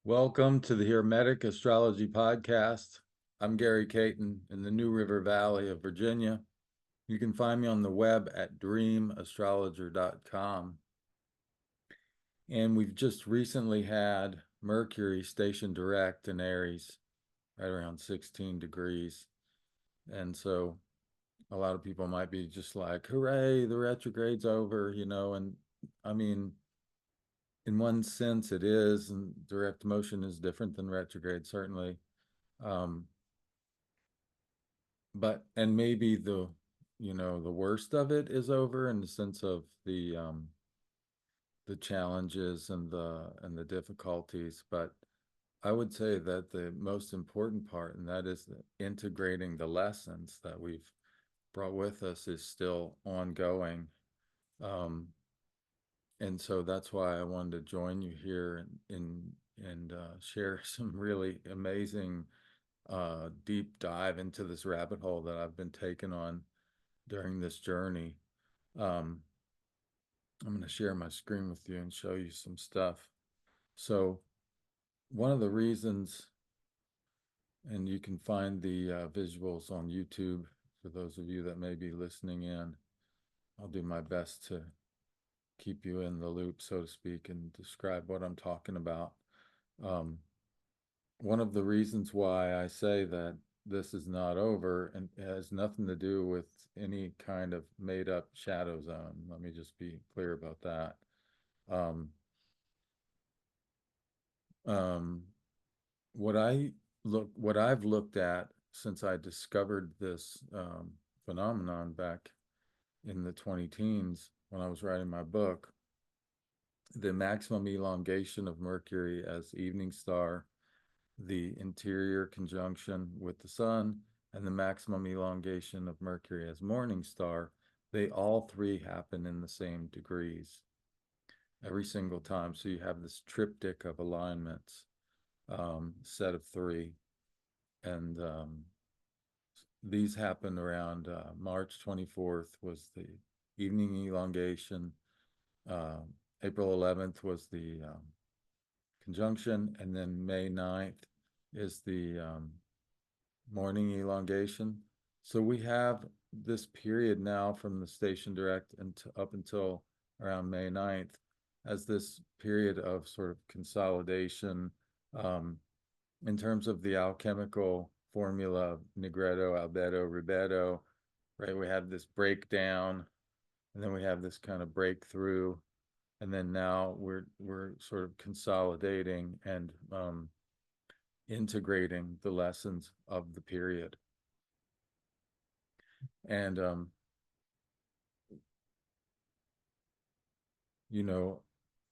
Welcome to the Hermetic Astrology Podcast. I'm Gary Caton in the New River Valley of Virginia. You can find me on the web at dreamastrologer.com. And we've just recently had Mercury stationed direct in Aries, right around 16 degrees. And so a lot of people might be just like, hooray, the retrograde's over, and I mean, in one sense it is, and direct motion is different than retrograde, certainly. Um, and maybe the worst of it is over in the sense of the challenges and the difficulties. But I would say that the most important part, and that is integrating the lessons that we've brought with us, is still ongoing. And so that's why I wanted to join you here and share some really amazing deep dive into this rabbit hole that I've been taken on during this journey. Um, I'm going to share my screen with you and show you some stuff. So one of the reasons, and you can find the visuals on YouTube for those of you that may be listening in. I'll do my best to keep you in the loop, so to speak, and describe what I'm talking about. Um, One of the reasons why I say that this is not over, and it has nothing to do with any kind of made up shadow zone. Let me just be clear about that. Um, um, what I've looked at since I discovered this phenomenon back in the 20 teens when I was writing my book, the maximum elongation of Mercury as evening star, the interior conjunction with the sun, and the maximum elongation of Mercury as morning star, they all three happen in the same degrees every single time. So you have this triptych of alignments, set of three. And these happened around March 24th was the evening elongation. Uh, April 11th was the conjunction, and then May 9th is the morning elongation. So we have this period now from the station direct and up until around May 9th as this period of sort of consolidation um, in terms of the alchemical formula, nigredo, albedo, rubedo, right? We have this breakdown, and then we have this kind of breakthrough, and then now we're sort of consolidating and integrating the lessons of the period. And you know,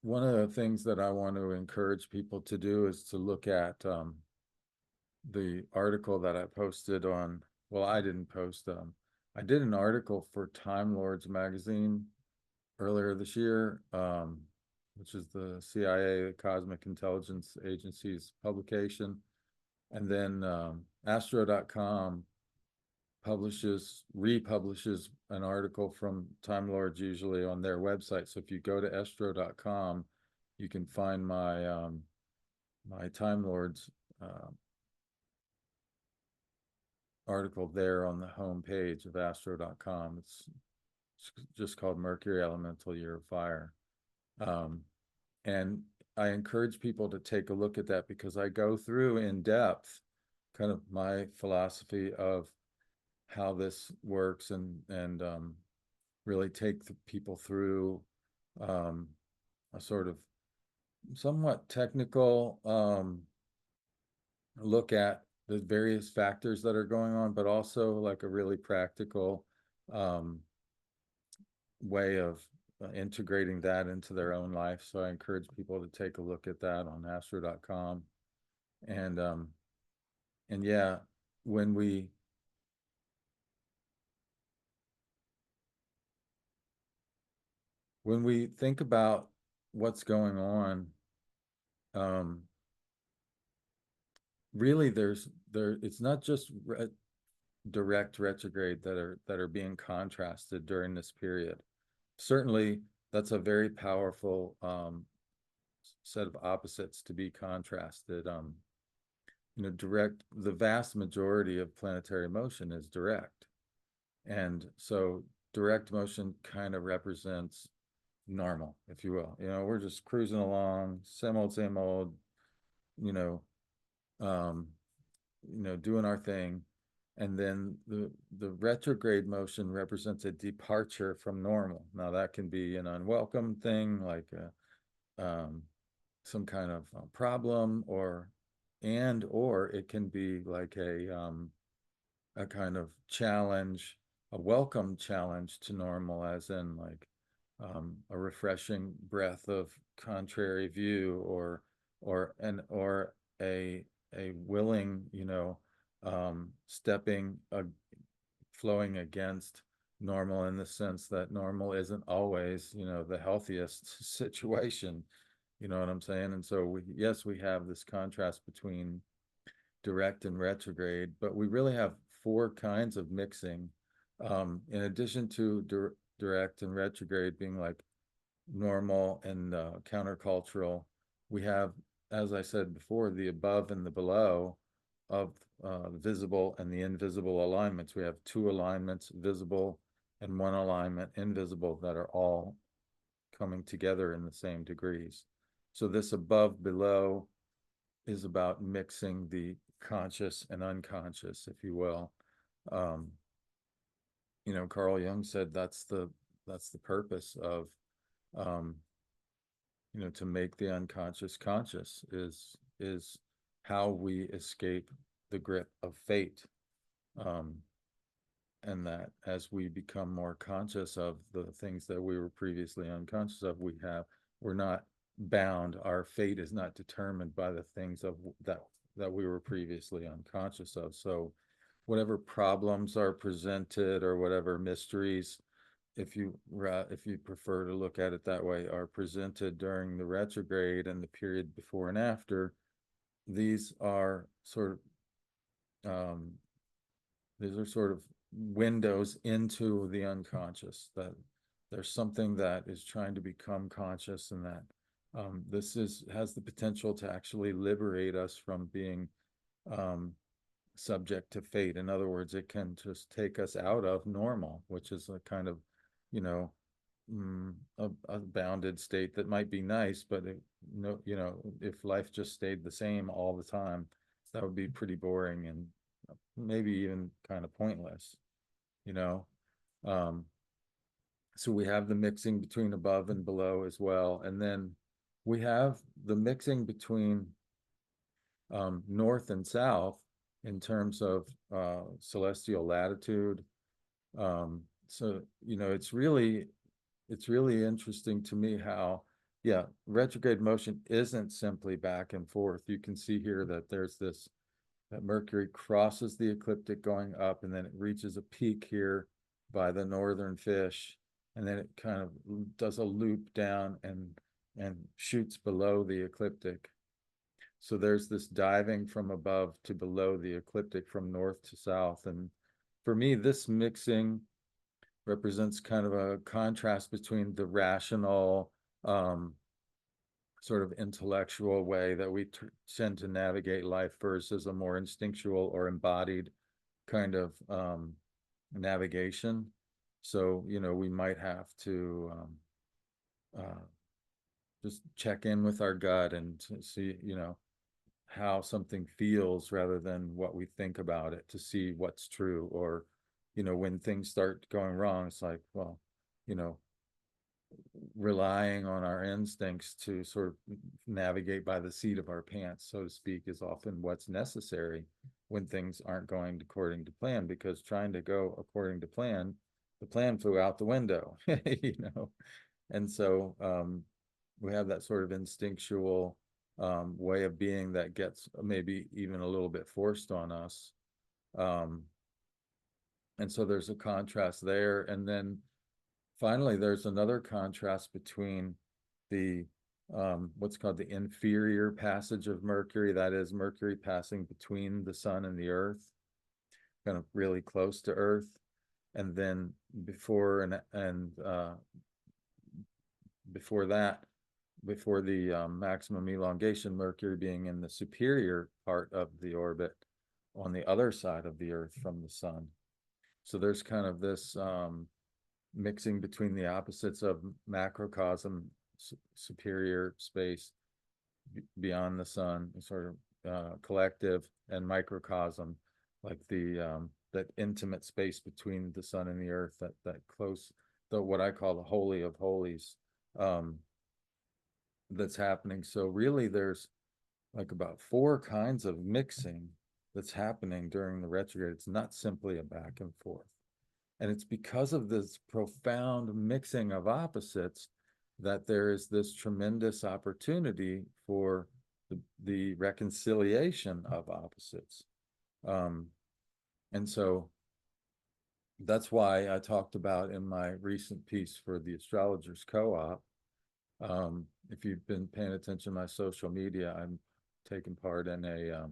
one of the things that I want to encourage people to do is to look at the article that I posted on. Well, I didn't post. I did an article for Time Lords magazine earlier this year, which is the CIA, the Cosmic Intelligence Agency's publication, and then Astro.com republishes an article from Time Lords usually on their website. So if you go to astro.com, you can find my Time Lords article there on the home page of astro.com. It's just called Mercury Elemental Year of Fire. And I encourage people to take a look at that because I go through in depth kind of my philosophy of how this works and really take the people through a sort of somewhat technical look at the various factors that are going on, but also like a really practical way of integrating that into their own life. So I encourage people to take a look at that on astro.com. And yeah, when we think about what's going on, um, really it's not just direct retrograde that are being contrasted during this period. Certainly, that's a very powerful set of opposites to be contrasted. Direct, the vast majority of planetary motion is direct. And so direct motion kind of represents normal, if you will. We're just cruising along, same old, you know, um, doing our thing. And then the retrograde motion represents a departure from normal. Now that can be an unwelcome thing, like some kind of problem, or it can be like a kind of challenge, a welcome challenge to normal, as in like a refreshing breath of contrary view, or a willing, stepping, flowing against normal, in the sense that normal isn't always, the healthiest situation. You know what I'm saying? And so we have this contrast between direct and retrograde, but we really have four kinds of mixing. In addition to direct and retrograde being like normal and countercultural, we have, as I said before, the above and the below of visible and the invisible alignments. We have two alignments, visible, and one alignment, invisible, that are all coming together in the same degrees. So this above below is about mixing the conscious and unconscious, if you will. Carl Jung said that's the purpose of, to make the unconscious conscious, is how we escape the grip of fate. And that as we become more conscious of the things that we were previously unconscious of, we're not bound. Our fate is not determined by the things that we were previously unconscious of. So whatever problems are presented, or whatever mysteries, if you prefer to look at it that way, are presented during the retrograde and the period before and after, these are sort of windows into the unconscious, that there's something that is trying to become conscious, and that this has the potential to actually liberate us from being subject to fate. In other words, it can just take us out of normal, which is a kind of, a bounded state that might be nice, but if life just stayed the same all the time, that would be pretty boring and maybe even kind of pointless. So we have the mixing between above and below as well, and then we have the mixing between north and south in terms of celestial latitude. So it's really interesting to me how, retrograde motion isn't simply back and forth. You can see here that there's that Mercury crosses the ecliptic going up, and then it reaches a peak here by the northern fish, and then it kind of does a loop down and shoots below the ecliptic. So there's this diving from above to below the ecliptic, from north to south. And for me, this mixing represents kind of a contrast between the rational, sort of intellectual way that we tend to navigate life, versus a more instinctual or embodied kind of navigation. So, we might have to just check in with our gut and to see, how something feels, rather than what we think about it, to see what's true. Or, when things start going wrong, it's like, well, relying on our instincts to sort of navigate by the seat of our pants, so to speak, is often what's necessary when things aren't going according to plan, because trying to go according to plan, the plan flew out the window. And so we have that sort of instinctual way of being that gets maybe even a little bit forced on us. And so there's a contrast there. And then finally, there's another contrast between the what's called the inferior passage of Mercury. That is Mercury passing between the sun and the earth, kind of really close to earth. And then before that, before the maximum elongation, Mercury being in the superior part of the orbit on the other side of the Earth from the sun. So there's kind of this mixing between the opposites of macrocosm, superior space beyond the sun, sort of collective, and microcosm, like the that intimate space between the sun and the earth, that close, the what I call the holy of holies, um, that's happening. So really, there's like about four kinds of mixing that's happening during the retrograde. It's not simply a back and forth. And it's because of this profound mixing of opposites that there is this tremendous opportunity for the reconciliation of opposites. And so that's why I talked about in my recent piece for the Astrologers Co-op. If you've been paying attention to my social media, I'm taking part in a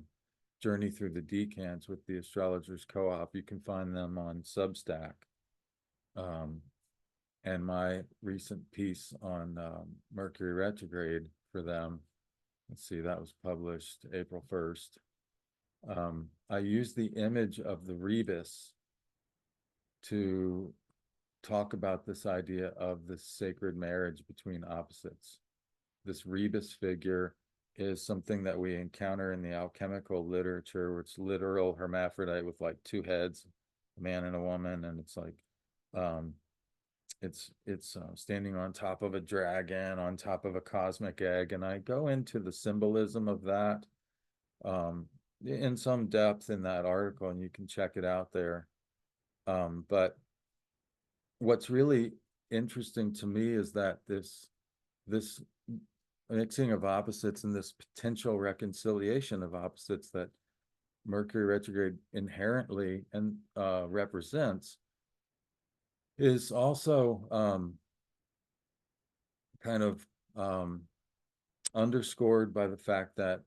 journey through the decans with the Astrologers Co-op. You can find them on Substack. And my recent piece on Mercury retrograde for them, let's see, that was published April 1st. I used the image of the rebus to talk about this idea of the sacred marriage between opposites. This rebus figure is something that we encounter in the alchemical literature, where it's literal hermaphrodite with like two heads, a man and a woman, and it's like it's standing on top of a dragon, on top of a cosmic egg, and I go into the symbolism of that in some depth in that article, and you can check it out there. But what's really interesting to me is that this mixing of opposites and this potential reconciliation of opposites that Mercury retrograde inherently and represents is also kind of underscored by the fact that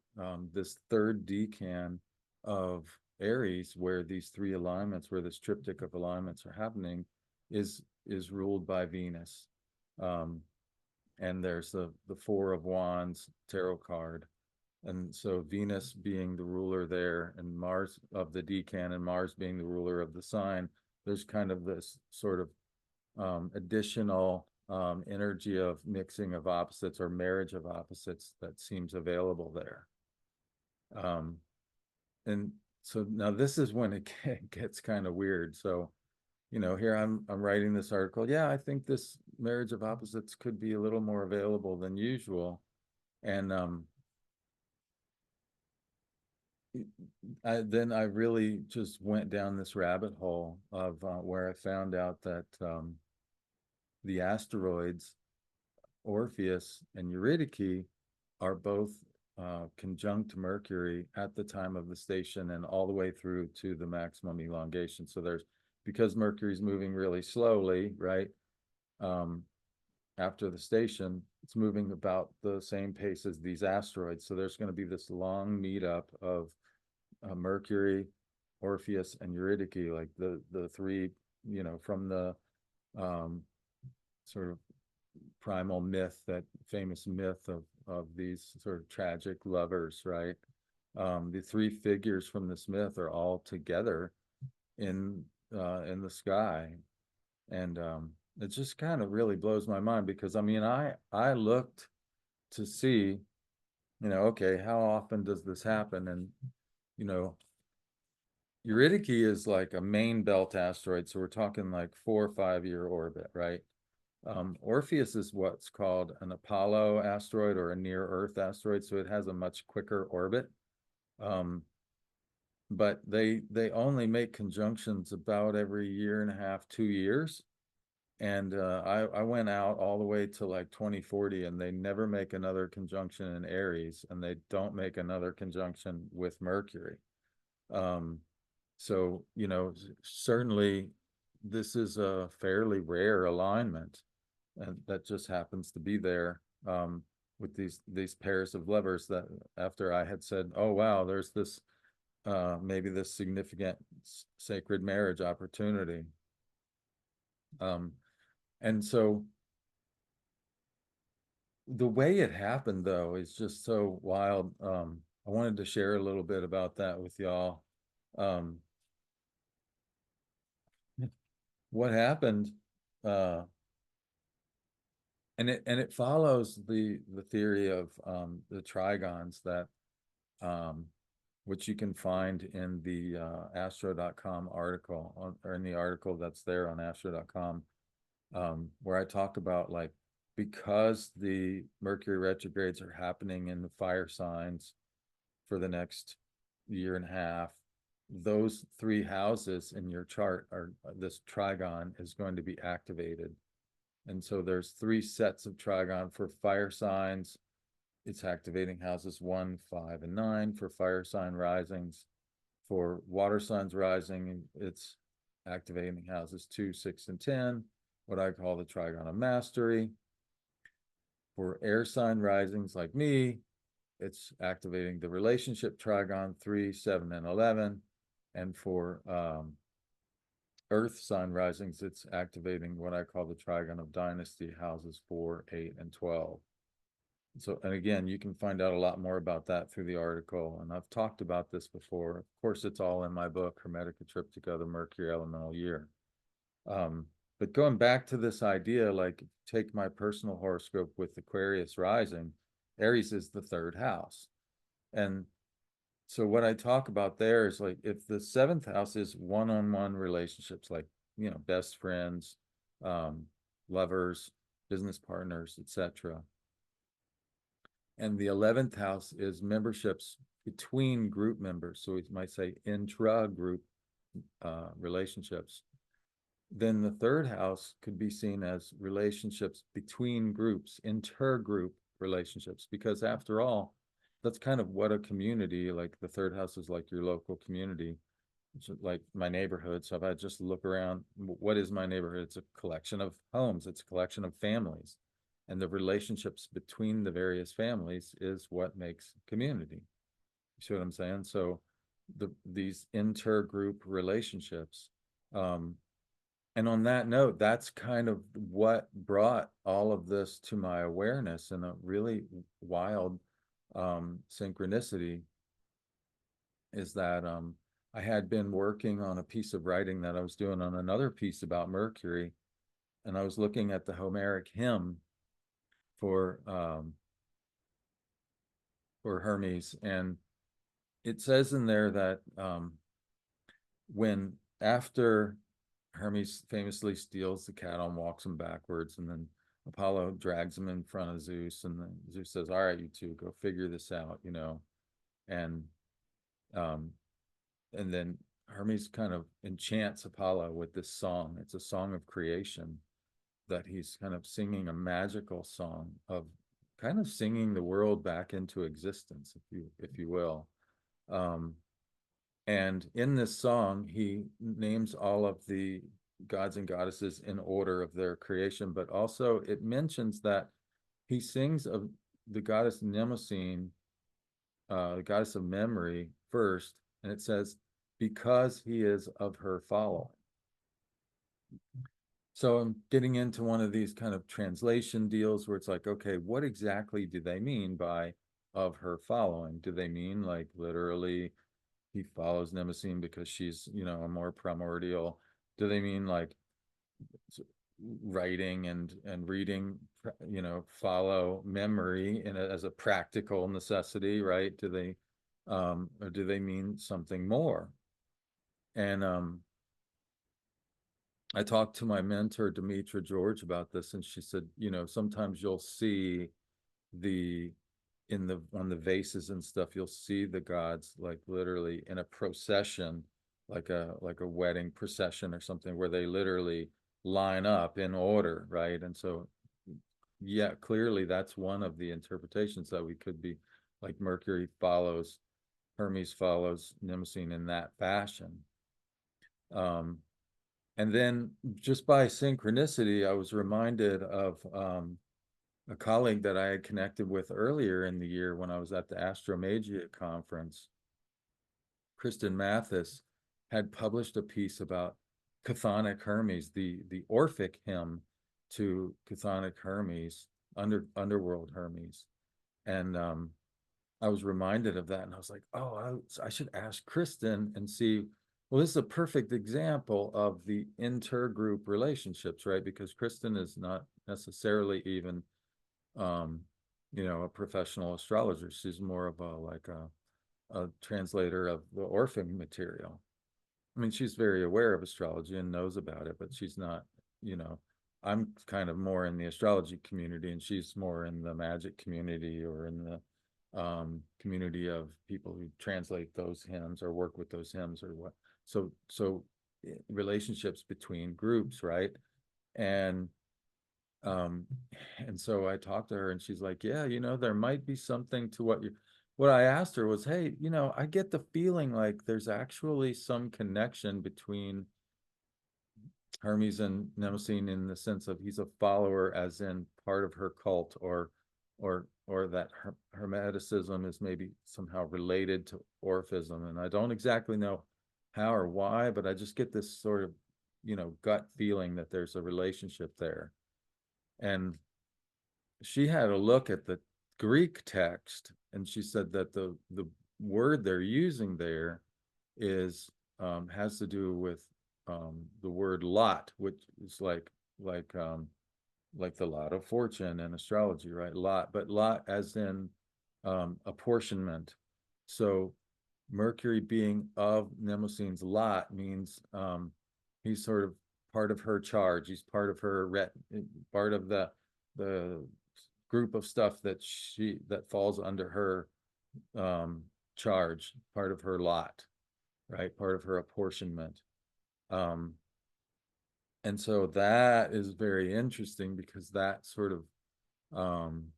this third decan of Aries, where these three alignments, where this triptych of alignments are happening, is ruled by Venus. And there's the Four of Wands tarot card. And so Venus being the ruler there, and Mars of the decan, and Mars being the ruler of the sign, there's kind of this sort of additional energy of mixing of opposites or marriage of opposites that seems available there. And so now this is when it gets kind of weird. So, you know, here I'm writing this article. Yeah, I think this marriage of opposites could be a little more available than usual. And then I really just went down this rabbit hole of where I found out that the asteroids Orpheus and Eurydike are both conjunct Mercury at the time of the station and all the way through to the maximum elongation. So there's, because Mercury's moving really slowly, right? After the station, it's moving about the same pace as these asteroids. So there's going to be this long meetup of Mercury, Orpheus, and Eurydike, like the three, you know, from the sort of primal myth, that famous myth of these sort of tragic lovers, right? The three figures from this myth are all together in the sky, and it just kind of really blows my mind, because I mean, I looked to see, you know, okay, how often does this happen? And you know, Eurydike is like a main belt asteroid, so we're talking like 4 or 5 year orbit, right? Orpheus is what's called an Apollo asteroid, or a near Earth asteroid, so it has a much quicker orbit. But they only make conjunctions about every year and a half, 2 years. And I went out all the way to like 2040, and they never make another conjunction in Aries, and they don't make another conjunction with Mercury. So, you know, certainly this is a fairly rare alignment, and that just happens to be there with these pairs of lovers, that after I had said, oh wow, there's this maybe this significant sacred marriage opportunity. And so The way it happened though is just so wild. I wanted to share a little bit about that with y'all. Um, what happened, uh, and it follows the theory of the trigons that which you can find in the astro.com article or in the article that's there on astro.com, where I talk about like because the Mercury retrogrades are happening in the fire signs for the next year and a half, those three houses in your chart are this trigon is going to be activated. And so there's three sets of trigon for fire signs. It's activating houses 1, 5, and 9 for fire sign risings. For water signs rising, it's activating houses 2, 6, and 10, what I call the trigon of mastery. For air sign risings like me, it's activating the relationship trigon 3, 7, and 11. And for earth sign risings, it's activating what I call the trigon of dynasty houses 4, 8, and 12. So, and again, you can find out a lot more about that through the article. And I've talked about this before. Of course, it's all in my book, Hermetica Triptycha, the Mercury Elemental Year. But going back to this idea, like take my personal horoscope with Aquarius rising, Aries is the third house. And so what I talk about there is like if the seventh house is one-on-one relationships, like, you know, best friends, lovers, business partners, etc. And the 11th house is memberships between group members. So we might say intra-group relationships. Then the third house could be seen as relationships between groups, intergroup relationships, because after all, that's kind of what a community, like the third house is like your local community, like my neighborhood. So if I just look around, what is my neighborhood? It's a collection of homes, it's a collection of families. And the relationships between the various families is what makes community. You see what I'm saying? So these intergroup relationships, and on that note, that's kind of what brought all of this to my awareness in a really wild synchronicity is that I had been working on a piece of writing that I was doing on another piece about Mercury, and I was looking at the Homeric hymn for Hermes, and it says in there that when after Hermes famously steals the cattle and walks him backwards, and then Apollo drags him in front of Zeus, and then Zeus says, "All right, you two, go figure this out," you know, and um, and then Hermes kind of enchants Apollo with this song. It's a song of creation that he's kind of singing a magical song of kind of singing the world back into existence, if you will. Um, and in this song, he names all of the gods and goddesses in order of their creation, but also it mentions that he sings of the goddess Mnemosyne, the goddess of memory, first, and it says, because he is of her following. So I'm getting into one of these kind of translation deals where it's like, okay, what exactly do they mean by of her following? Do they mean like literally he follows Mnemosyne because she's, you know, a more primordial? Do they mean like writing and reading, you know, follow memory as a practical necessity, right? Do they, or do they mean something more? And I talked to my mentor, Demetra George, about this, and she said, you know, sometimes you'll see the in the on the vases and stuff, you'll see the gods like literally in a procession, like a wedding procession or something, where they literally line up in order, right? And so, yeah, clearly that's one of the interpretations that we could be like Mercury follows Hermes follows Mnemosyne in that fashion. Um, and then just by synchronicity, I was reminded of a colleague that I had connected with earlier in the year when I was at the Astromagia conference. Kristen Mathis had published a piece about Chthonic Hermes, the Orphic hymn to Chthonic Hermes, underworld Hermes. And I was reminded of that, and I was like, oh, I should ask Kristen and see. Well, this is a perfect example of the intergroup relationships, right? Because Kristen is not necessarily even, um, a professional astrologer. She's more of a translator of the Orphan material. I mean, she's very aware of astrology and knows about it, but she's not, you know, I'm kind of more in the astrology community, and she's more in the magic community, or in the community of people who translate those hymns or work with those hymns or what. So relationships between groups, right? And um, and so I talked to her, and she's like, yeah, there might be something to what I asked her was, hey, I get the feeling like there's actually some connection between Hermes and Mnemosyne, in the sense of he's a follower, as in part of her cult, or that Hermeticism is maybe somehow related to Orphism. And I don't exactly know how or why, but I just get this sort of, gut feeling that there's a relationship there. And she had a look at the Greek text, and she said that the word they're using there is has to do with the word lot, which is like the lot of fortune in astrology, right? Lot, but lot as in apportionment. So Mercury being of Mnemosyne's lot means he's sort of part of her charge. He's part of her part of the group of stuff that falls under her charge, part of her lot, right? Part of her apportionment. Um, and so that is very interesting, because that sort of um,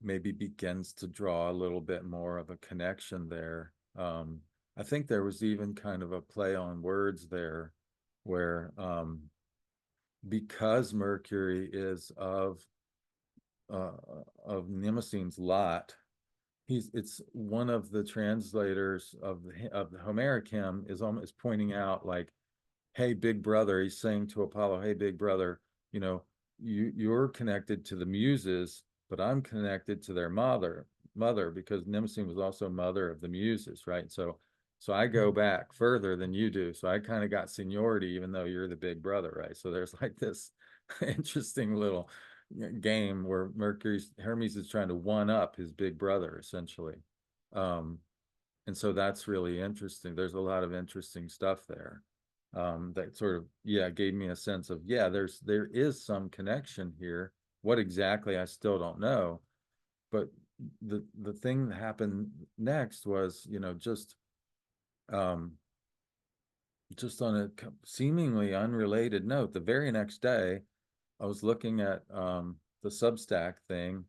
maybe begins to draw a little bit more of a connection there. I think there was even kind of a play on words there, where because Mercury is uh, of Mnemosyne's lot, it's one of the translators of the Homeric hymn is almost pointing out, like, hey, big brother, he's saying to Apollo, hey, big brother, you know, you're connected to the muses, but I'm connected to their mother, because Mnemosyne was also mother of the muses, right? So I go back further than you do. So I kind of got seniority, even though you're the big brother, right? So there's like this interesting little game where Hermes is trying to one up his big brother, essentially. Um, and so that's really interesting. There's a lot of interesting stuff there, that sort of, yeah, gave me a sense of, yeah, there is some connection here. What exactly, I still don't know. But the thing that happened next was, um, just on a seemingly unrelated note, the very next day, I was looking at the Substack thing.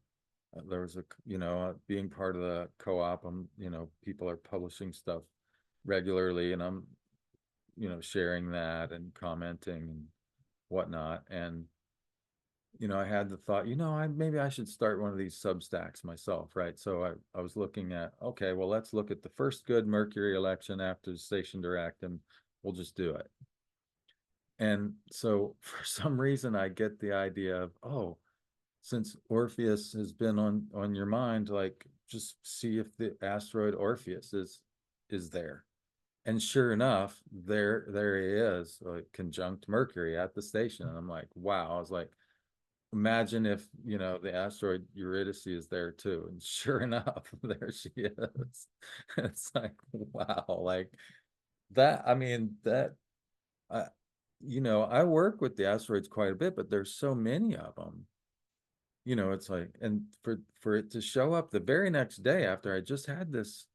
There was being part of the co-op, people are publishing stuff regularly, and I'm, sharing that and commenting and whatnot. And, I had the thought, maybe I should start one of these Substacks myself, right? So I was looking at, okay, well, let's look at the first good Mercury election after the station direct, and we'll just do it. And so for some reason, I get the idea of, oh, since Orpheus has been on your mind, like, just see if the asteroid Orpheus is there. And sure enough, there he is, like, conjunct Mercury at the station. And I'm like, wow. I was like, imagine if, the asteroid Eurydice is there too. And sure enough, there she is. It's like, wow, like that. I mean, that I I work with the asteroids quite a bit, but there's so many of them. It's like, and for it to show up the very next day after I just had this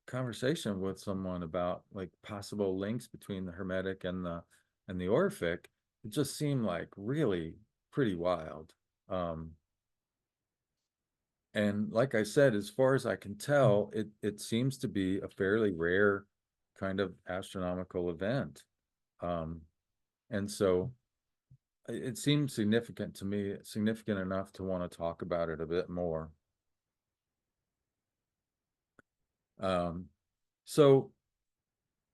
conversation with someone about, like, possible links between the Hermetic and the Orphic, it just seemed like really pretty wild. Um, and like I said, as far as I can tell, it seems to be a fairly rare kind of astronomical event. Um, and so it seemed significant to me, significant enough to want to talk about it a bit more. Um, so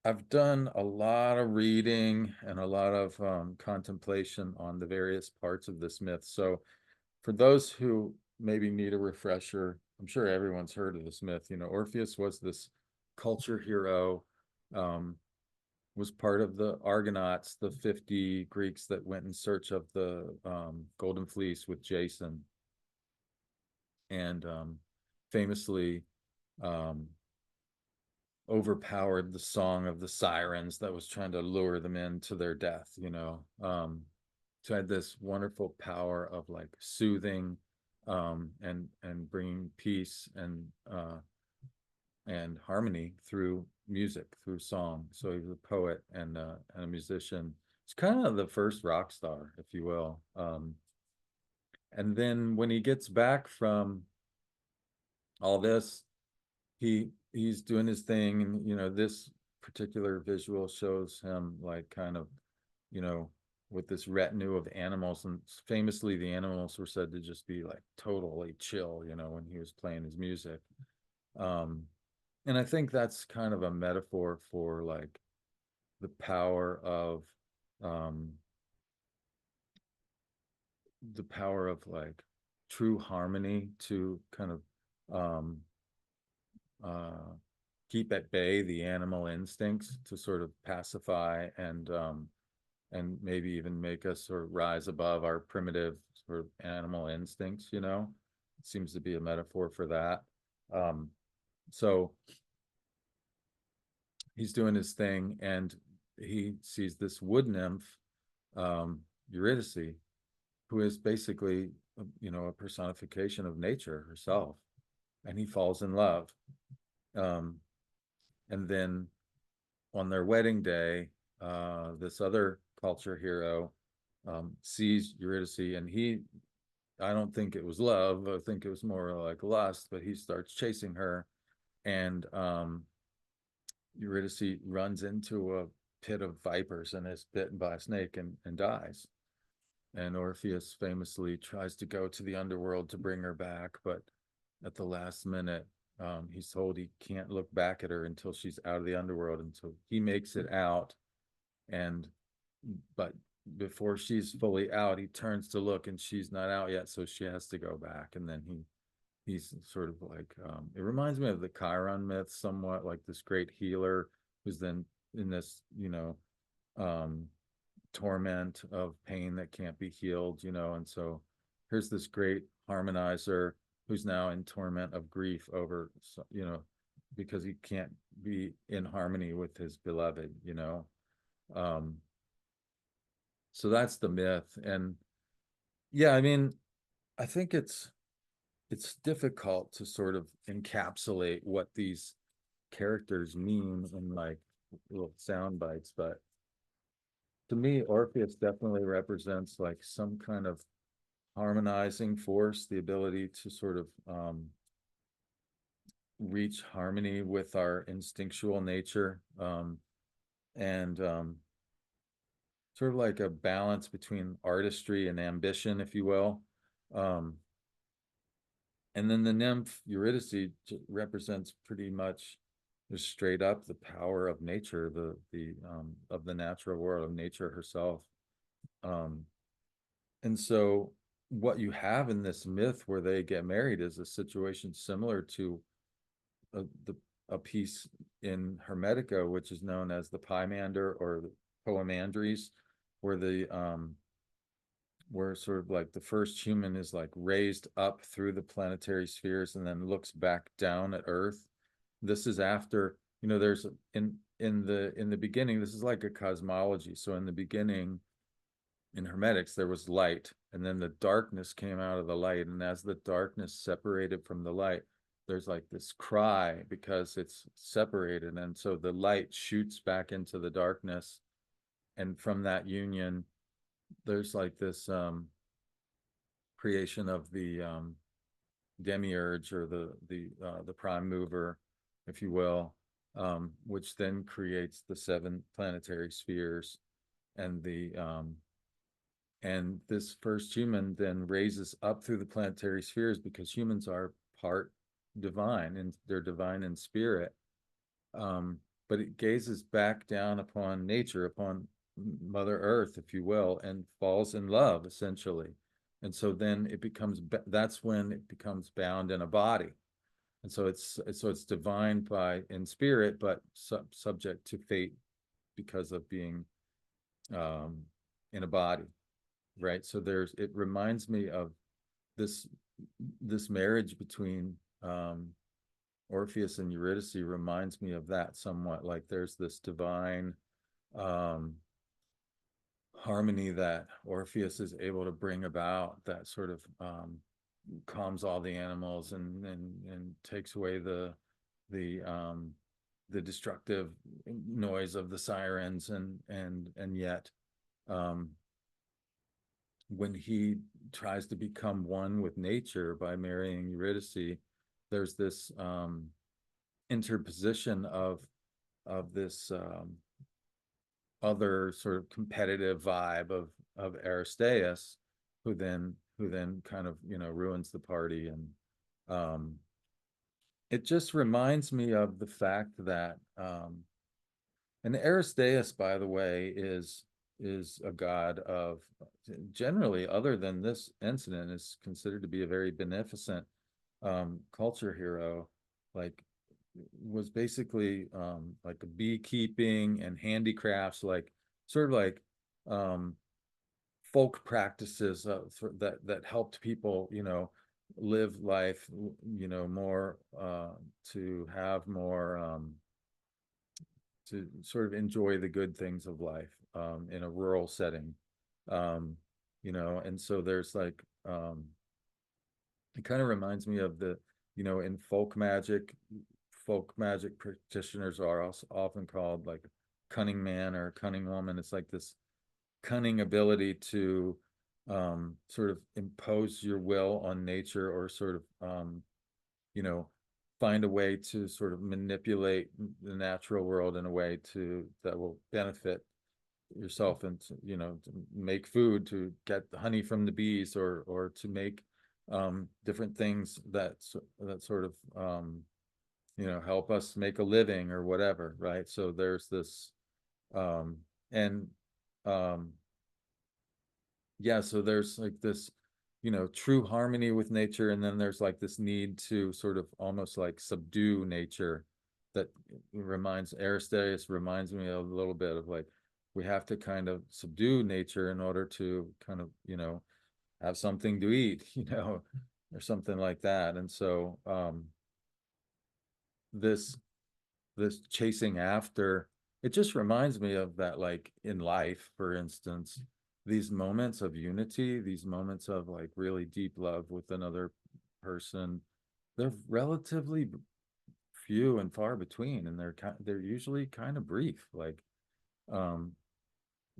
I've done a lot of reading and a lot of contemplation on the various parts of this myth. So for those who maybe need a refresher, I'm sure everyone's heard of this myth. You know, Orpheus was this culture hero, um, was part of the Argonauts, the 50 Greeks that went in search of the Golden Fleece with Jason, and famously um, overpowered the song of the sirens that was trying to lure them into their death, you know. So had this wonderful power of like soothing and bringing peace and harmony through music, through song. So he was a poet and a musician. He's kind of the first rock star, if you will. And then when he gets back from all this, he's doing his thing, and you know, this particular visual shows him like kind of, you know, with this retinue of animals, and famously the animals were said to just be like totally chill, you know, when he was playing his music. um and I think that's kind of a metaphor for like the power of um like true harmony to kind of um uh keep at bay the animal instincts, to sort of pacify and maybe even make us sort of rise above our primitive sort of animal instincts, you know. It seems to be a metaphor for that. So he's doing his thing, and he sees this wood nymph, um, Eurydice, who is basically, you know, a personification of nature herself, and he falls in love. Um, and then on their wedding day, this other culture hero sees Eurydice, and I don't think it was love. I think it was more like lust, but he starts chasing her, and Eurydice runs into a pit of vipers and is bitten by a snake and dies. And Orpheus famously tries to go to the underworld to bring her back, but at the last minute, he's told he can't look back at her until she's out of the underworld. And so he makes it out, and but before she's fully out, he turns to look, and she's not out yet, so she has to go back. And then he's sort of like, it reminds me of the Chiron myth somewhat, like this great healer who's then in this, you know, um, torment of pain that can't be healed, you know. And so here's this great harmonizer who's now in torment of grief over, you know, because he can't be in harmony with his beloved, you know. Um, so that's the myth. And yeah, I mean, I think it's difficult to sort of encapsulate what these characters mean in like little sound bites, but to me, Orpheus definitely represents like some kind of harmonizing force, the ability to sort of reach harmony with our instinctual nature, and sort of like a balance between artistry and ambition, if you will. Um, and then the nymph Eurydice represents pretty much just straight up the power of nature, the of the natural world, of nature herself. Um, and so what you have in this myth where they get married is a situation similar to the a piece in Hermetica, which is known as the Pymander or the Poemandries, where where sort of like the first human is like raised up through the planetary spheres and then looks back down at Earth. This is after, you know, there's in the beginning, this is like a cosmology. So in the beginning, in Hermetics, there was light, and then the darkness came out of the light. And as the darkness separated from the light, there's like this cry because it's separated. And so the light shoots back into the darkness. And from that union, there's like this creation of the demiurge, or the prime mover, if you will, which then creates the seven planetary spheres. And this first human then raises up through the planetary spheres, because humans are part divine, and they're divine in spirit. But it gazes back down upon nature, upon Mother Earth, if you will, and falls in love, essentially. And so then that's when it becomes bound in a body. And so it's divine in spirit, but subject to fate because of being in a body, right? So it reminds me of this marriage between Orpheus and Eurydice reminds me of that somewhat. Like there's this divine um, harmony that Orpheus is able to bring about that sort of calms all the animals and takes away the destructive noise of the sirens and yet um, when he tries to become one with nature by marrying Eurydice, there's this interposition of this other sort of competitive vibe of Aristeus, who then kind of ruins the party. And it just reminds me of the fact that and Aristeus, by the way, is a god of, generally, other than this incident, is considered to be a very beneficent culture hero. Like was basically like a beekeeping and handicrafts, like sort of like folk practices that helped people, live life, more to have more to sort of enjoy the good things of life in a rural setting, and so there's like it kind of reminds me of the, in folk magic practitioners are also often called like cunning man or cunning woman. It's like this cunning ability to sort of impose your will on nature, or sort of you know find a way to sort of manipulate the natural world in a way that will benefit yourself, and to make food, to get the honey from the bees, or to make different things that sort of help us make a living or whatever, right? So there's this and yeah, so there's like this true harmony with nature, and then there's like this need to sort of almost like subdue nature. That reminds me a little bit of like, we have to kind of subdue nature in order to kind of have something to eat, or something like that. And so this chasing after, it just reminds me of that, like in life, for instance, these moments of unity, these moments of like really deep love with another person, they're relatively few and far between, and they're usually kind of brief. Like um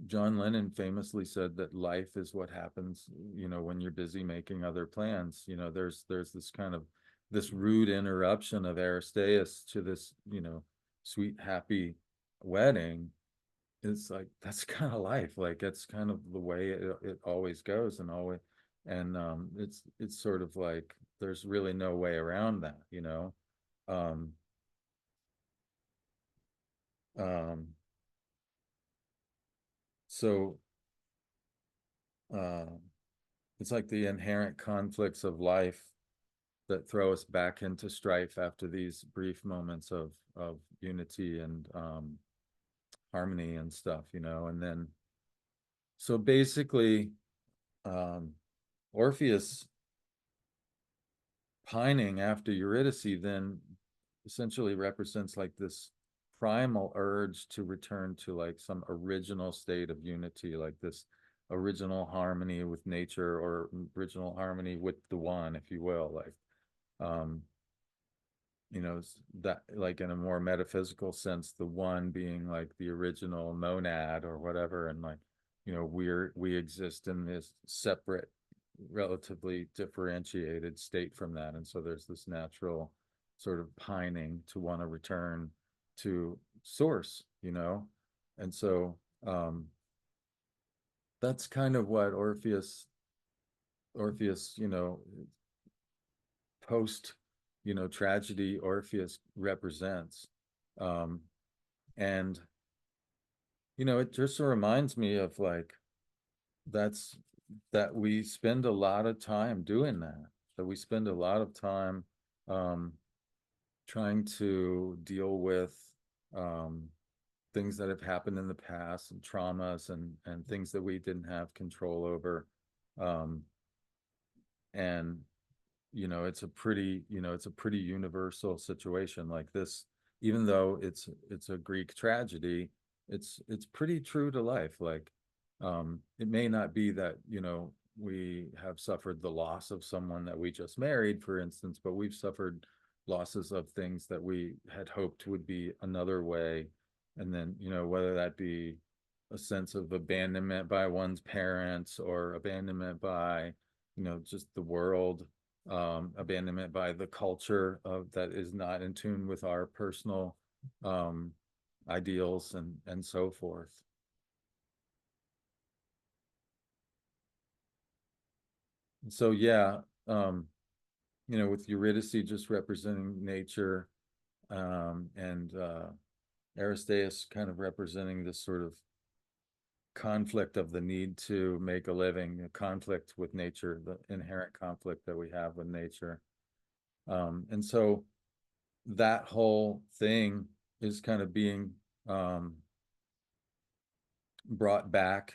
John Lennon famously said that life is what happens, when you're busy making other plans. There's this kind of this rude interruption of Aristeus to this, sweet, happy wedding. It's like, that's kind of life. Like, it's kind of the way it always goes, and it's sort of like there's really no way around that, Um, um, so uh, it's like the inherent conflicts of life that throw us back into strife after these brief moments of unity and harmony and stuff, and then so basically um, Orpheus pining after Eurydice then essentially represents like this primal urge to return to like some original state of unity, like this original harmony with nature, or original harmony with the one, if you will. Like um that, like in a more metaphysical sense, the one being like the original monad or whatever, and like we exist in this separate, relatively differentiated state from that. And so there's this natural sort of pining to want to return to source, and so that's kind of what Orpheus, post tragedy Orpheus represents. um and it just reminds me of like, that's that we spend a lot of time doing that, that we spend a lot of time um, trying to deal with um, things that have happened in the past and traumas and things that we didn't have control over. Um, and it's a pretty universal situation like this. Even though it's a Greek tragedy, it's pretty true to life. Like, it may not be that, we have suffered the loss of someone that we just married, for instance, but we've suffered losses of things that we had hoped would be another way. And then, whether that be a sense of abandonment by one's parents, or abandonment by, just the world, abandonment by the culture of that is not in tune with our personal um, ideals and so forth. So yeah, with Eurydice just representing nature, and Aristeas kind of representing this sort of conflict of the need to make a living, a conflict with nature, the inherent conflict that we have with nature. And so that whole thing is kind of being um, brought back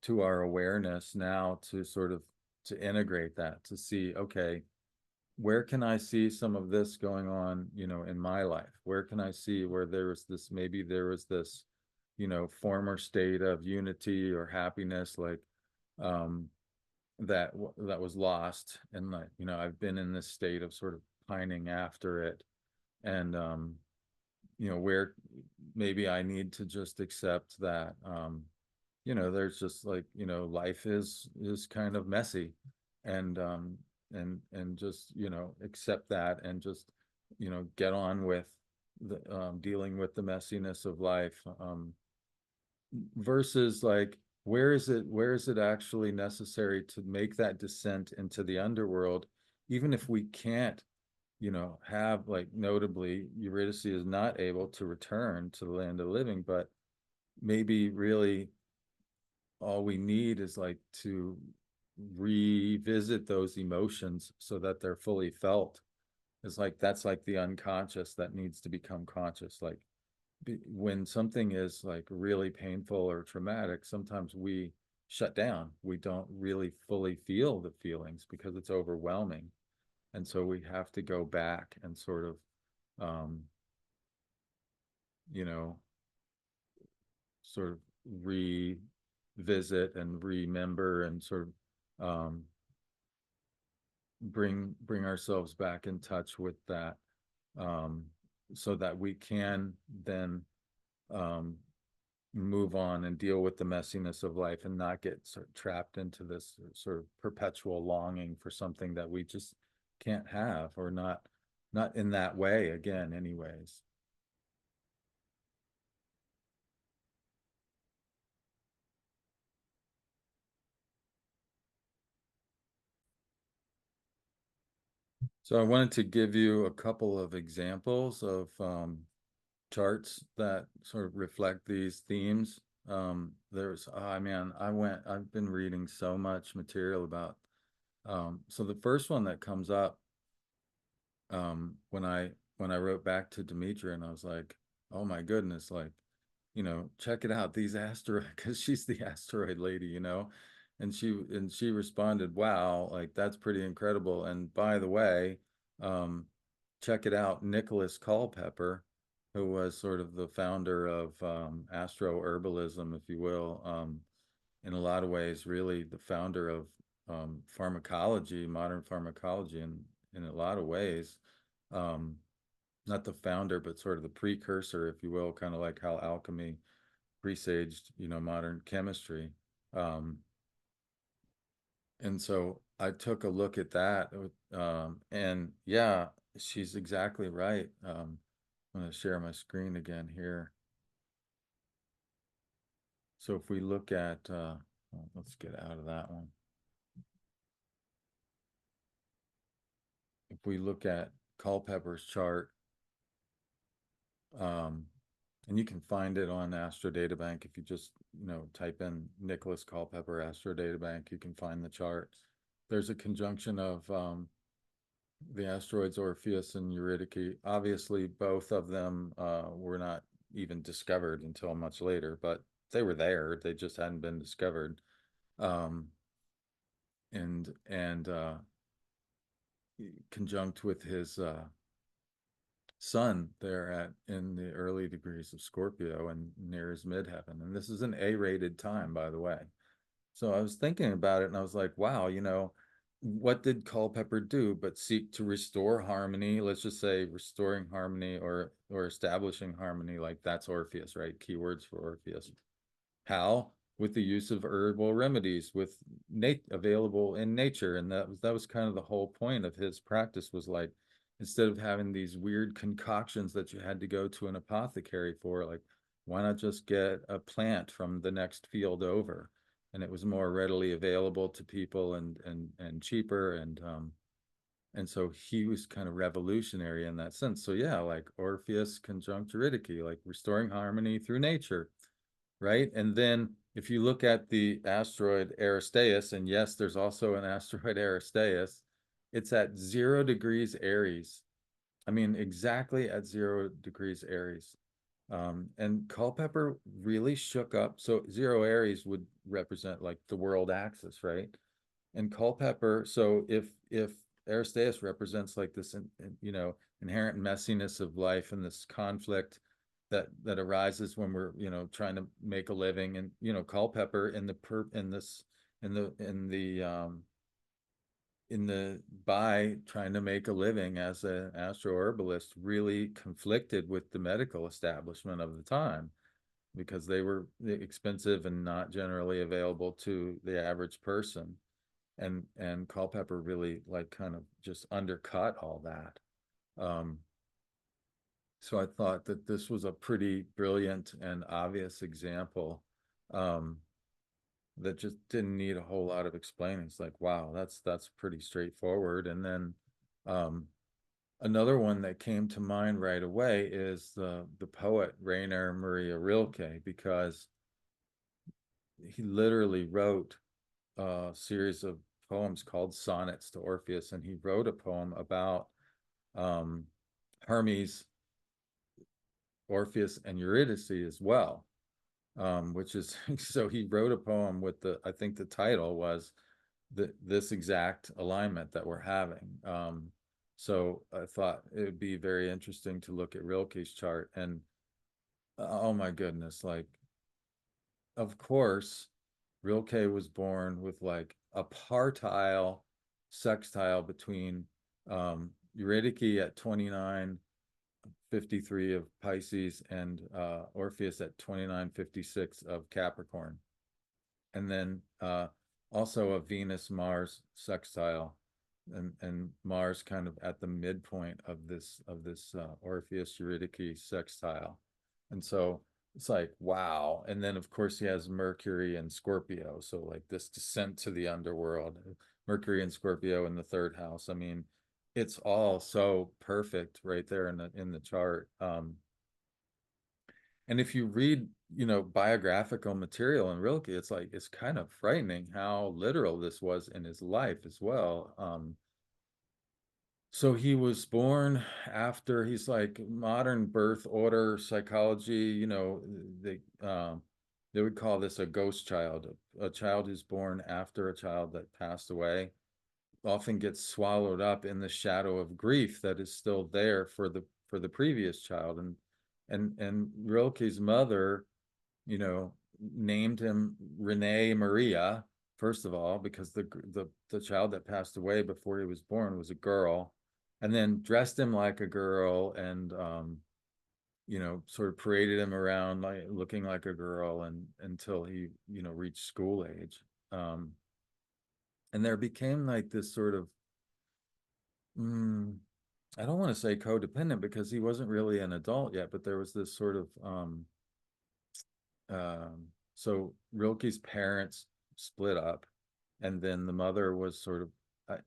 to our awareness now, to sort of to integrate that, to see, okay, where can I see some of this going on, in my life? Where can I see where there was this, maybe there was this, former state of unity or happiness, like um, that was lost, and like, I've been in this state of sort of pining after it, and where maybe I need to just accept that, there's just like, life is kind of messy, and just, accept that, and just, get on with the dealing with the messiness of life, versus like, where is it actually necessary to make that descent into the underworld, even if we can't, have, like, notably, Eurydice is not able to return to the land of the living, but maybe really all we need is like to revisit those emotions so that they're fully felt. It's like, that's like the unconscious that needs to become conscious. Like, when something is like really painful or traumatic, sometimes we shut down. We don't really fully feel the feelings because it's overwhelming. And so we have to go back and sort of, um, you know, sort of revisit and remember, and sort of bring ourselves back in touch with that, um, so that we can then um, move on and deal with the messiness of life, and not get sort of trapped into this sort of perpetual longing for something that we just can't have, or not in that way again anyways. So I wanted to give you a couple of examples of charts that sort of reflect these themes. There's, oh man, I've been reading so much material about, so the first one that comes up, when I wrote back to Demetria, and I was like, oh my goodness, like, check it out, these asteroid, because she's the asteroid lady, and she responded, wow, like, that's pretty incredible. And by the way, um, check it out, Nicholas Culpeper, who was sort of the founder of astroherbalism, if you will, in a lot of ways, really the founder of pharmacology, modern pharmacology, in a lot of ways. Um, Not the founder, but sort of the precursor, if you will, kind of like how alchemy presaged, modern chemistry. Um, and so I took a look at that, and yeah, she's exactly right. I'm going to share my screen again here. So if we look at, well, let's get out of that one. If we look at Culpeper's chart, um, and you can find it on Astrodatabank if you just, type in Nicholas Culpeper Astrodatabank, you can find the chart. There's a conjunction of the asteroids Orpheus and Eurydike. Obviously, both of them were not even discovered until much later, but they were there. They just hadn't been discovered. Um, and conjunct with his sun there at in the early degrees of Scorpio and near his midheaven. And this is an A-rated time, by the way. So I was thinking about it and I was like, wow, what did Culpeper do but seek to restore harmony? Let's just say restoring harmony or establishing harmony, like that's Orpheus, right? Keywords for Orpheus. How? With the use of herbal remedies with available in nature. And that was kind of the whole point of his practice, was like, instead of having these weird concoctions that you had to go to an apothecary for, like, why not just get a plant from the next field over? And it was more readily available to people and cheaper. And so he was kind of revolutionary in that sense. So yeah, like Orpheus conjunct Eurydice, like restoring harmony through nature, right? And then if you look at the asteroid Aristeus, and yes, there's also an asteroid Aristeus, it's at 0 degrees Aries. I mean, exactly at 0 degrees Aries. And Culpeper really shook up. So 0 Aries would represent like the world axis, right? And Culpeper, so if Aristeus represents like this, inherent messiness of life and this conflict that arises when we're, trying to make a living, and Culpeper in the per in this in the by trying to make a living as an astroherbalist really conflicted with the medical establishment of the time, because they were expensive and not generally available to the average person. And Culpeper really like kind of just undercut all that. Um, so I thought that this was a pretty brilliant and obvious example, um, that just didn't need a whole lot of explaining. It's like, wow, that's pretty straightforward. And then another one that came to mind right away is the poet Rainer Maria Rilke, because he literally wrote a series of poems called Sonnets to Orpheus, and he wrote a poem about um, Hermes, Orpheus, and Eurydice as well, which is so he wrote a poem with I think the title was this exact alignment that we're having. So I thought it would be very interesting to look at Rilke's chart, and oh my goodness, like, of course, Rilke was born with like a partile sextile between Eurydice at 2953 of Pisces and Orpheus at 2956 of Capricorn. And then also a Venus-Mars sextile, and Mars kind of at the midpoint of this Orpheus Eurydike sextile. And so it's like, wow. And then of course he has Mercury and Scorpio, so like this descent to the underworld, Mercury and Scorpio in the 3rd house. I mean, it's all so perfect right there in the chart. And if you read, biographical material in Rilke, it's like, it's kind of frightening how literal this was in his life as well. So he was born after, he's like modern birth order psychology, they would call this a ghost child, a child who's born after a child that passed away, often gets swallowed up in the shadow of grief that is still there for the previous child. And Rilke's mother, named him Rene Maria, first of all, because the child that passed away before he was born was a girl, and then dressed him like a girl, and sort of paraded him around like looking like a girl, and until he reached school age. And there became like this sort of mm, I don't want to say codependent, because he wasn't really an adult yet, but there was this sort of so Rilke's parents split up, and then the mother was sort of,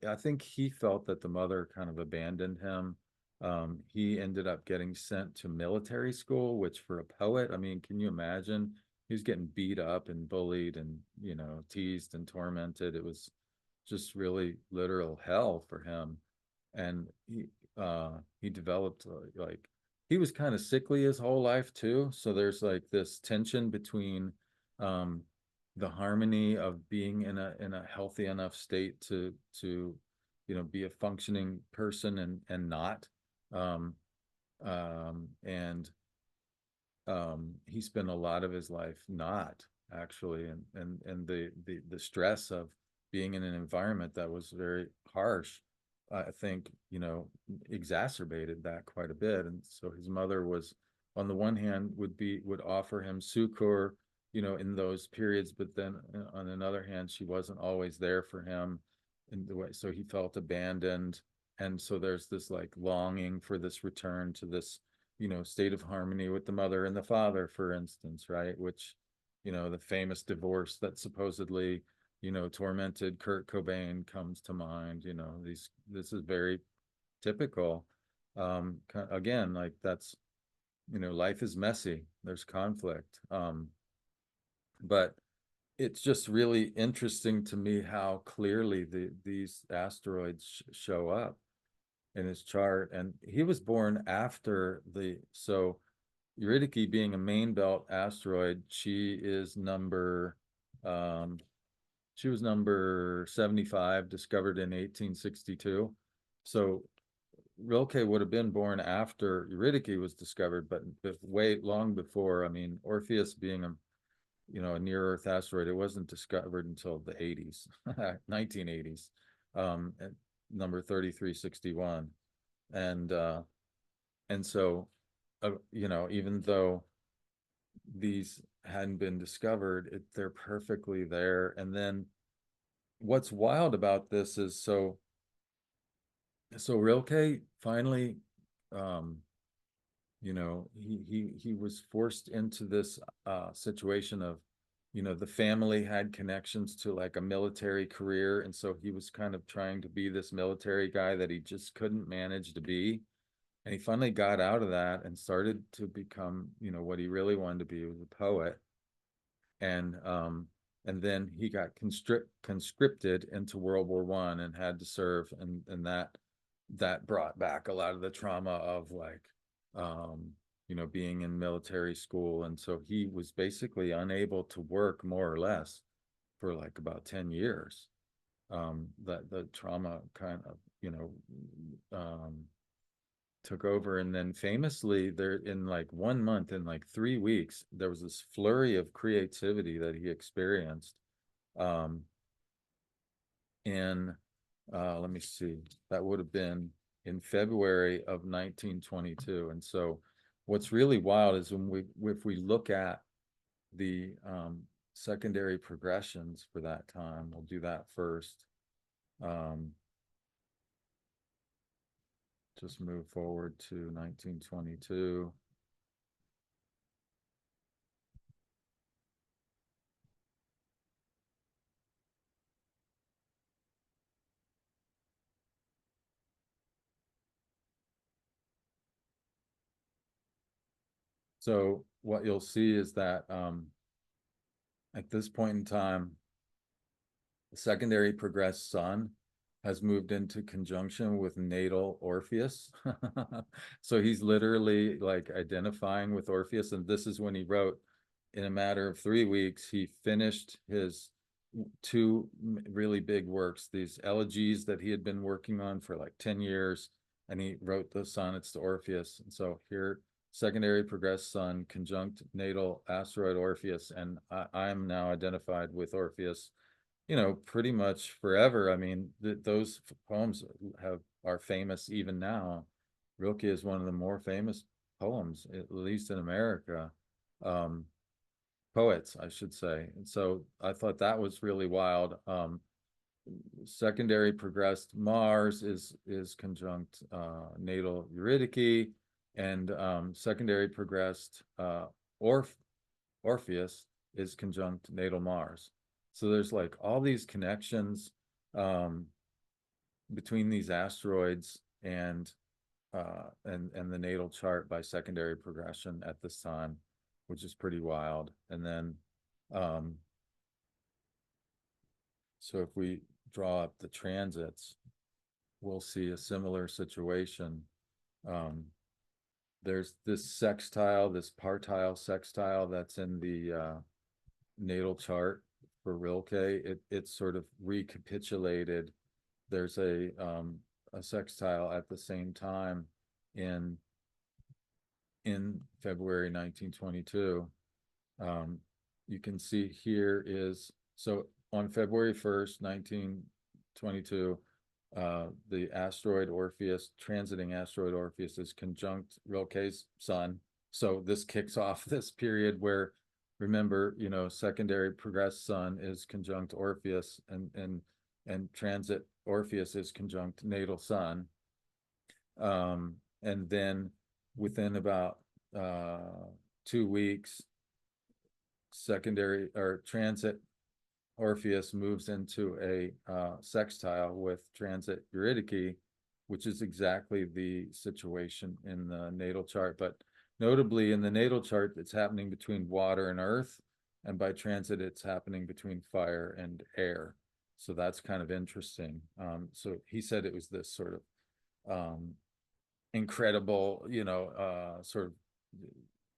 I think he felt that the mother kind of abandoned him, He ended up getting sent to military school, which for a poet, I mean, can you imagine? He was getting beat up and bullied and, teased and tormented. It was just really literal hell for him. And he developed like he was kind of sickly his whole life too. So there's like this tension between um the harmony of being in a healthy enough state to be a functioning person and not um and he spent a lot of his life not actually, and the stress of being in an environment that was very harsh, I think, exacerbated that quite a bit. And so his mother was, on the one hand, would offer him succor, in those periods, but then on another hand, she wasn't always there for him in the way, so he felt abandoned. And so there's this like longing for this return to this state of harmony with the mother and the father, for instance, right? Which, the famous divorce that supposedly, tormented Kurt Cobain comes to mind. This is very typical. Again, like that's, life is messy. There's conflict. But it's just really interesting to me how clearly these asteroids show up in his chart. And he was born after so Eurydike being a main belt asteroid, um, she was number 75, discovered in 1862. So Rilke would have been born after Eurydike was discovered, but way long before. I mean, Orpheus being a near Earth asteroid, it wasn't discovered until the 80s, 1980s, at number 3361. And so even though these hadn't been discovered, they're perfectly there. And then what's wild about this is, so Rilke finally, um he was forced into this situation of, the family had connections to like a military career, and so he was kind of trying to be this military guy that he just couldn't manage to be. And he finally got out of that and started to become, what he really wanted to be, was a poet. And then he got conscripted into World War One and had to serve, and that brought back a lot of the trauma of like, um, being in military school. And so he was basically unable to work, more or less, for like about 10 years. That the trauma kind of, took over. And then famously, there, in like 1 month, in like 3 weeks, there was this flurry of creativity that he experienced. Um, in Let me see, that would have been in February of 1922. And so what's really wild is if we look at the secondary progressions for that time, we'll do that first. Um, just move forward to 1922. So what you'll see is that at this point in time, the secondary progressed sun has moved into conjunction with natal Orpheus. So he's literally like identifying with Orpheus. And this is when he wrote, in a matter of 3 weeks, he finished his two really big works, these elegies that he had been working on for like 10 years. And he wrote the sonnets to Orpheus. And so here, secondary progressed sun, conjunct natal asteroid Orpheus. And I am now identified with Orpheus, pretty much forever. I mean, those poems are famous even now. Rilke is one of the more famous poems, at least in America. Um, Poets, I should say. And so I thought that was really wild. Secondary progressed Mars is conjunct natal Eurydike, and secondary progressed Orpheus is conjunct natal Mars. So there's like all these connections between these asteroids. And and the natal chart by secondary progression at this time, which is pretty wild. And then, so if we draw up the transits, we'll see a similar situation. There's this sextile, this partile sextile that's in the natal chart for Rilke. It's sort of recapitulated. There's a sextile at the same time in February 1922. You can see here is, so on February 1st, 1922, the asteroid Orpheus, transiting asteroid Orpheus, is conjunct Rilke's sun. So this kicks off this period where, remember, you know, secondary progressed sun is conjunct Orpheus, and transit Orpheus is conjunct natal sun. And then within about 2 weeks, secondary or transit Orpheus moves into a sextile with transit Eurydike, which is exactly the situation in the natal chart. But notably in the natal chart, it's happening between water and earth, and by transit, it's happening between fire and air. So that's kind of interesting. So he said it was this sort of incredible, you know, sort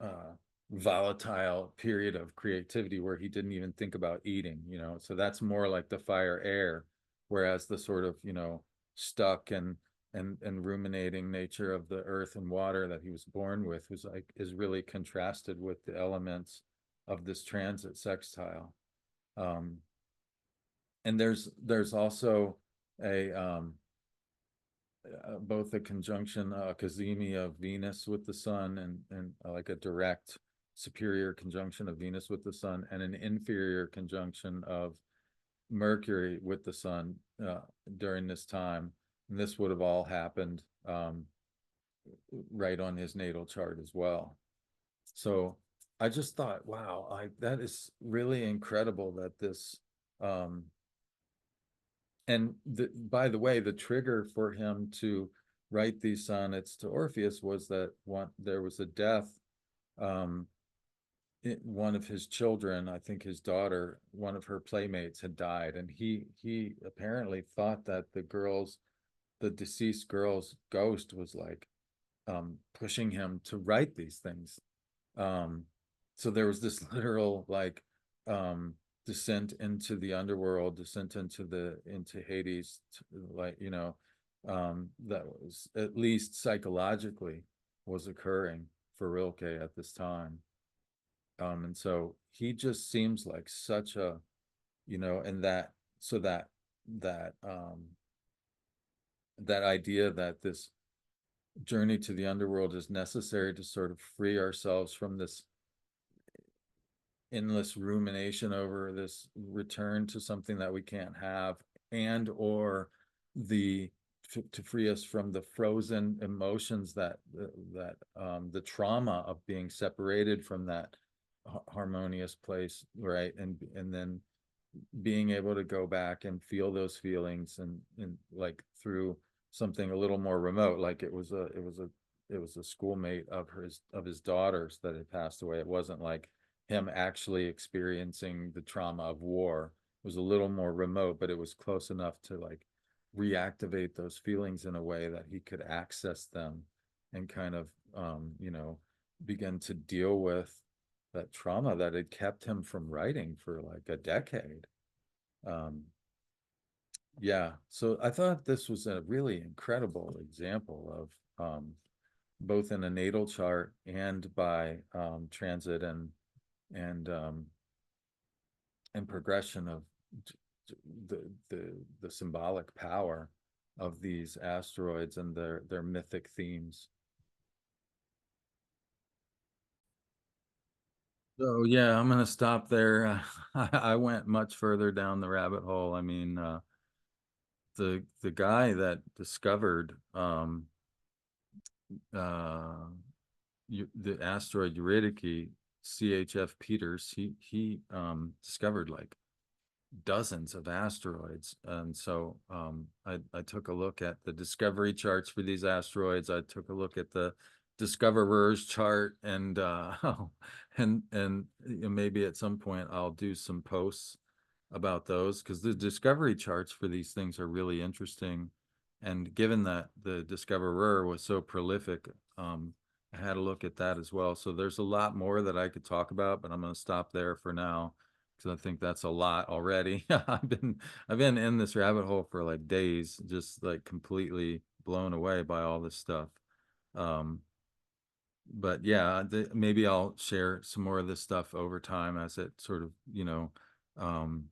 of volatile period of creativity where he didn't even think about eating, you know. So that's more like the fire air, whereas the sort of, you know, stuck and ruminating nature of the earth and water that he was born with was like, is really contrasted with the elements of this transit sextile. And there's also a both a conjunction cazimi of Venus with the sun, and like a direct superior conjunction of Venus with the sun, and an inferior conjunction of Mercury with the sun during this time. And this would have all happened right on his natal chart as well. So I just thought, wow, that is really incredible that this and by the way, the trigger for him to write these sonnets to Orpheus was that there was a death. One of his children, I think his daughter, one of her playmates had died, and he apparently thought that the deceased girl's ghost was like pushing him to write these things. So there was this literal like descent into the underworld, descent into Hades, like, you know, that was, at least psychologically, was occurring for Rilke at this time. And so he just seems like such a, you know, and that, so that that idea that this journey to the underworld is necessary to sort of free ourselves from this endless rumination over this return to something that we can't have, and or to free us from the frozen emotions that the trauma of being separated from that harmonious place, right? And then being able to go back and feel those feelings, and like through something a little more remote, like it was a schoolmate of his daughters that had passed away. It wasn't like him actually experiencing the trauma of war. It was a little more remote, but it was close enough to like reactivate those feelings in a way that he could access them and kind of you know, begin to deal with that trauma that had kept him from writing for like a decade. Yeah, so I thought this was a really incredible example of both in a natal chart and by transit and um, and progression of the symbolic power of these asteroids and their mythic themes. So yeah, I'm gonna stop there. I went much further down the rabbit hole. I mean, the guy that discovered uh, the asteroid Eurydike, CHF Peters, he discovered like dozens of asteroids. And so I took a look at the discovery charts for these asteroids. I took a look at the discoverer's chart, and and maybe at some point I'll do some posts about those, because the discovery charts for these things are really interesting. And given that the discoverer was so prolific, I had a look at that as well. So there's a lot more that I could talk about, but I'm going to stop there for now because I think that's a lot already. I've been in this rabbit hole for like days, just like completely blown away by all this stuff. Um, but yeah, maybe I'll share some more of this stuff over time as it sort of, um,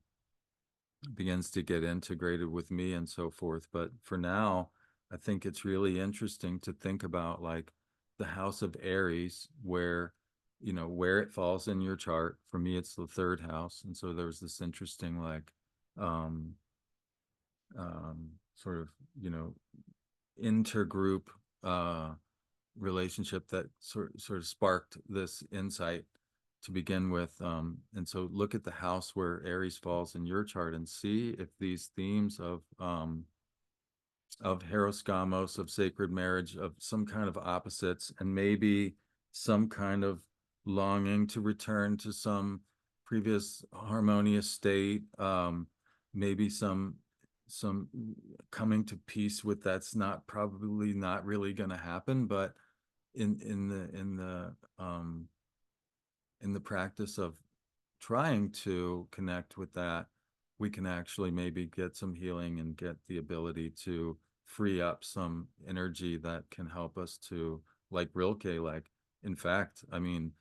begins to get integrated with me and so forth. But for now, I think it's really interesting to think about like the house of Aries, where it falls in your chart. For me, it's the third house. And so there was this interesting like um sort of, intergroup uh relationship that sort of sparked this insight to begin with. And so look at the house where Aries falls in your chart and see if these themes of Herosgamos, of sacred marriage, of some kind of opposites, and maybe some kind of longing to return to some previous harmonious state, maybe some coming to peace with that's not probably not really going to happen, but in the practice of trying to connect with that, we can actually maybe get some healing and get the ability to free up some energy that can help us to, like Rilke, like, in fact, I mean,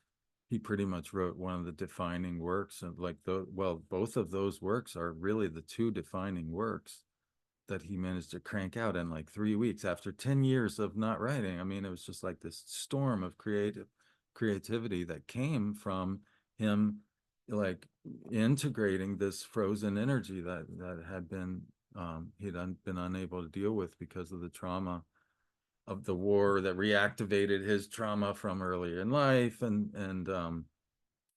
he pretty much wrote one of the defining works, and like both of those works are really the two defining works that he managed to crank out in like 3 weeks after 10 years of not writing. I mean, it was just like this storm of creativity that came from him, like integrating this frozen energy that had been he'd been unable to deal with because of the trauma of the war that reactivated his trauma from earlier in life. And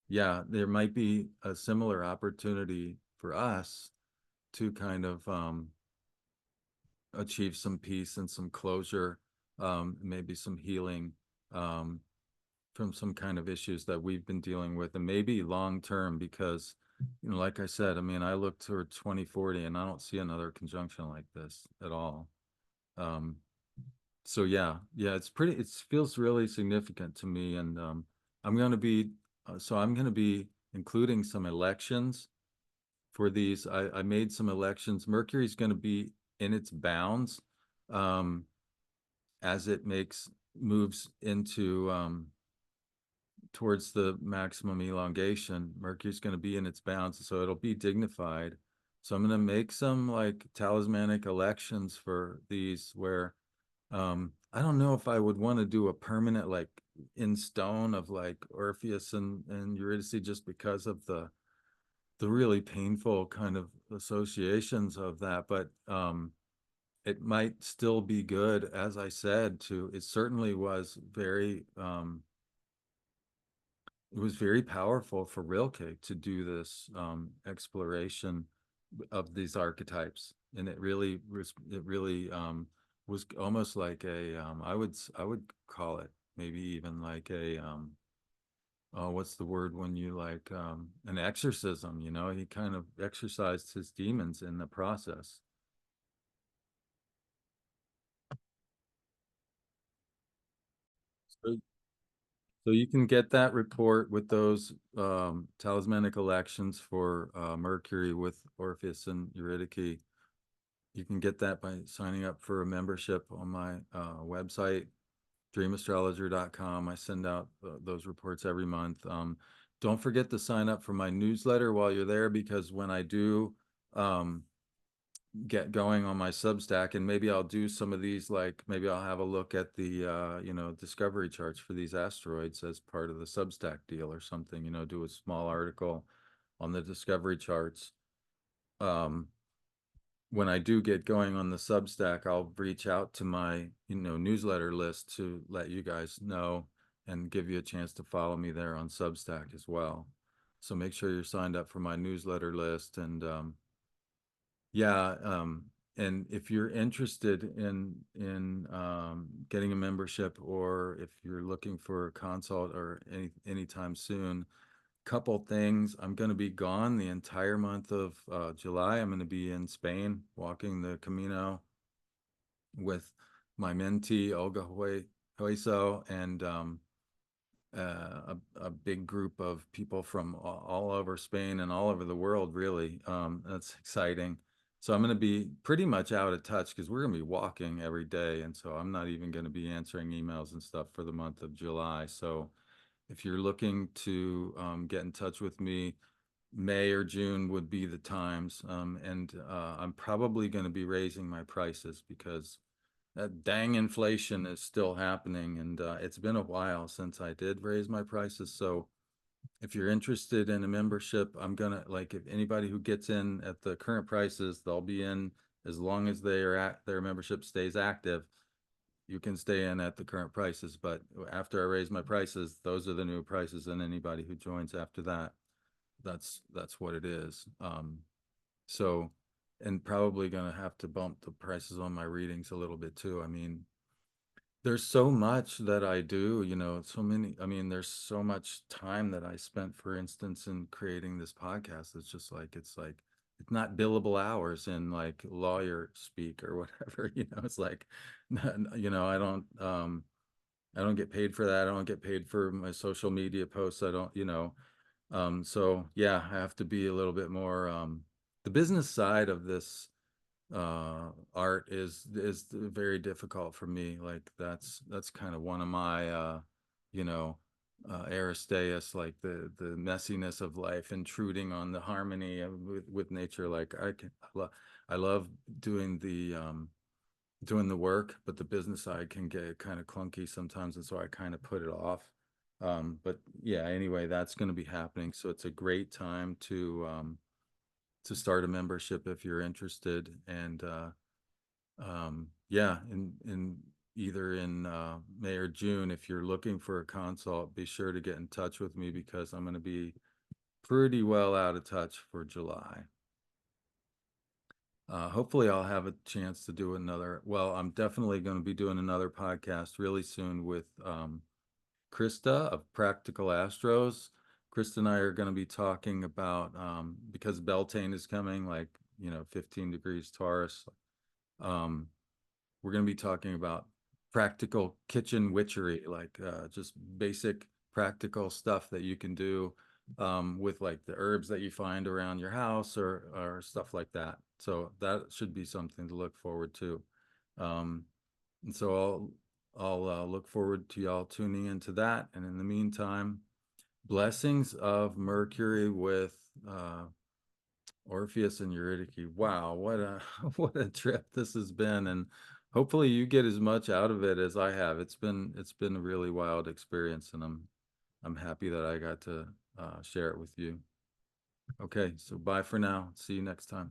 yeah, there might be a similar opportunity for us to kind of achieve some peace and some closure, maybe some healing, from some kind of issues that we've been dealing with, and maybe long term, because, like I said, I mean, I look toward 2040 and I don't see another conjunction like this at all. Um, so yeah, it feels really significant to me. And I'm going to be, I'm going to be including some elections for these. I made some elections. Mercury's going to be in its bounds, um, as it moves into towards the maximum elongation. Mercury's going to be in its bounds, so it'll be dignified. So I'm going to make some like talismanic elections for these where I don't know if I would want to do a permanent like in stone of like Orpheus and Eurydice, just because of the really painful kind of associations of that. But it might still be good, as I said, it certainly was it was very powerful for Rilke to do this exploration of these archetypes. And it really was almost like I would call it maybe even like oh, what's the word when you like an exorcism, he kind of exorcised his demons in the process. So, so you can get that report with those talismanic elections for Mercury with Orpheus and Eurydice. You can get that by signing up for a membership on my website, dreamastrologer.com. I send out those reports every month. Don't forget to sign up for my newsletter while you're there, because when I do um, get going on my Substack, and maybe I'll do some of these, like maybe I'll have a look at the discovery charts for these asteroids as part of the Substack deal or something, do a small article on the discovery charts. When I do get going on the Substack, I'll reach out to my, newsletter list to let you guys know and give you a chance to follow me there on Substack as well. So make sure you're signed up for my newsletter list. And yeah, and if you're interested in getting a membership, or if you're looking for a consult or anytime soon, couple things. I'm going to be gone the entire month of July. I'm going to be in Spain walking the Camino with my mentee Olga Hueso, and a big group of people from all over Spain and all over the world, really. That's exciting. So I'm going to be pretty much out of touch because we're going to be walking every day. And so I'm not even going to be answering emails and stuff for the month of July. So if you're looking to get in touch with me, May or June would be the times. And I'm probably going to be raising my prices because that dang inflation is still happening. And it's been a while since I did raise my prices. So if you're interested in a membership, I'm gonna, like, if anybody who gets in at the current prices, they'll be in as long as their membership stays active. You can stay in at the current prices, but after I raise my prices, those are the new prices, and anybody who joins after that, that's what it is. So, and probably gonna have to bump the prices on my readings a little bit too. I mean, there's so much that I do, so many, I mean, there's so much time that I spent, for instance, in creating this podcast. It's not billable hours in like lawyer speak or whatever, it's like, I don't get paid for that. I don't get paid for my social media posts. I don't, so yeah, I have to be a little bit more, the business side of this art is very difficult for me. Like that's kind of one of my you know Aristeas, like the messiness of life intruding on the harmony with nature. Like I love doing the work, but the business side can get kind of clunky sometimes, and so I kind of put it off. But yeah, anyway, that's going to be happening, so it's a great time to start a membership if you're interested. And yeah, in either in May or June, if you're looking for a consult, be sure to get in touch with me because I'm going to be pretty well out of touch for July. Hopefully I'll have a chance to do another. Well, I'm definitely going to be doing another podcast really soon with Krista of Practical Astros. Krista and I are going to be talking about, because Beltane is coming, like, 15 degrees Taurus. Um, we're going to be talking about practical kitchen witchery, like just basic practical stuff that you can do with like the herbs that you find around your house or stuff like that. So that should be something to look forward to. And so I'll look forward to y'all tuning into that. And in the meantime, blessings of Mercury with Orpheus and Eurydike. Wow, what a what a trip this has been, and hopefully you get as much out of it as I have. It's been a really wild experience, and I'm happy that I got to share it with you. Okay, so bye for now. See you next time.